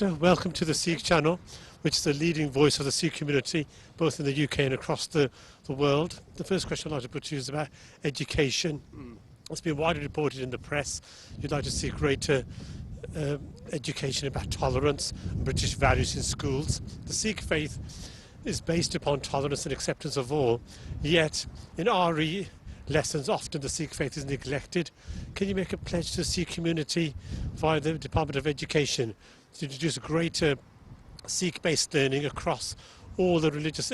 Minister, welcome to the Sikh channel, which is the leading voice of the Sikh community, both in the UK and across the world. The first question I'd like to put to you is about education. It's been widely reported in the press. You'd like to see greater education about tolerance and British values in schools. The Sikh faith is based upon tolerance and acceptance of all, yet in RE lessons often the Sikh faith is neglected. Can you make a pledge to the Sikh community via the Department of Education to introduce greater Sikh-based learning across all the religious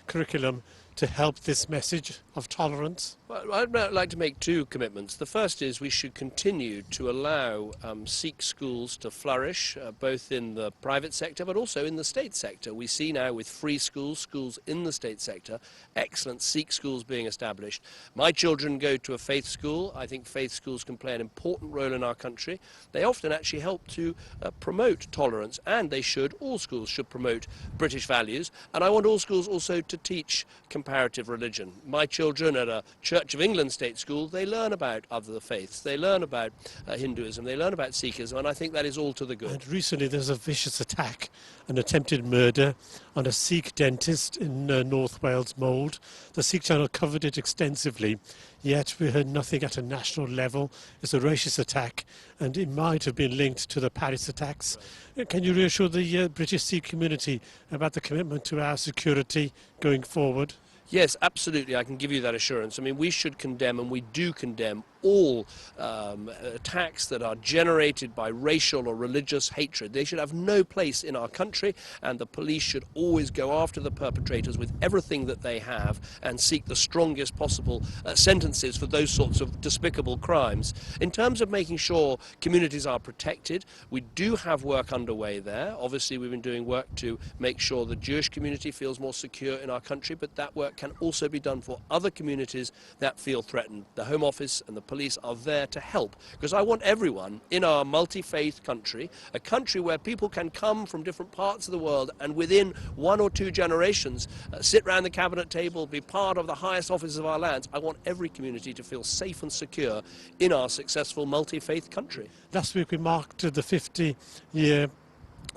curriculum to help this message of tolerance? Well, I'd like to make two commitments. The first is we should continue to allow Sikh schools to flourish, both in the private sector but also in the state sector. We see now with free schools, schools in the state sector, excellent Sikh schools being established. My children go to a faith school. I think faith schools can play an important role in our country. They often actually help to promote tolerance, and all schools should promote British values. And I want all schools also to teach comparative religion. My children at a Church of England state school, they learn about other faiths, they learn about Hinduism, they learn about Sikhism, and I think that is all to the good. And recently there's a vicious attack, an attempted murder on a Sikh dentist in North Wales, Mold. The Sikh channel covered it extensively, yet we heard nothing at a national level. It's a racist attack, and it might have been linked to the Paris attacks. Right. Can you reassure the British Sikh community about the commitment to our security going forward? Yes, absolutely, I can give you that assurance. I mean, we should condemn, and we do condemn, all attacks that are generated by racial or religious hatred. They should have no place in our country, and the police should always go after the perpetrators with everything that they have and seek the strongest possible sentences for those sorts of despicable crimes. In terms of making sure communities are protected, we do have work underway there. Obviously, we've been doing work to make sure the Jewish community feels more secure in our country, but that work can also be done for other communities that feel threatened. The Home Office and the police are there to help, because I want everyone in our multi-faith country, a country where people can come from different parts of the world and within 1 or 2 generations sit round the cabinet table, be part of the highest offices of our lands. I want every community to feel safe and secure in our successful multi-faith country. Last week we marked the 50-year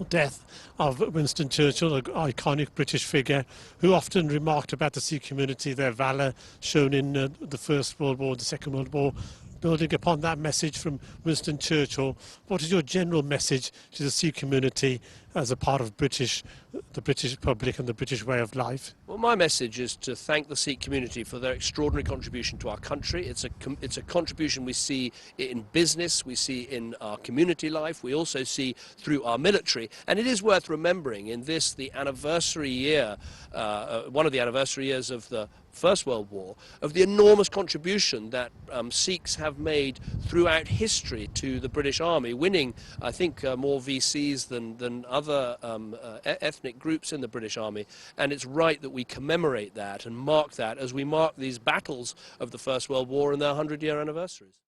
death of Winston Churchill, an iconic British figure who often remarked about the Sikh community, their valour shown in the First World War, the Second World War. Building upon that message from Winston Churchill, what is your general message to the Sikh community as a part of the British public and the British way of life? Well, my message is to thank the Sikh community for their extraordinary contribution to our country. It's a contribution we see in business, we see in our community life, we also see through our military. And it is worth remembering in this, the anniversary year, one of the anniversary years of the First World War, of the enormous contribution that Sikhs have made throughout history to the British Army, winning, I think, more VCs than other ethnic groups in the British Army. And it's right that we commemorate that and mark that as we mark these battles of the First World War and their 100-year anniversaries.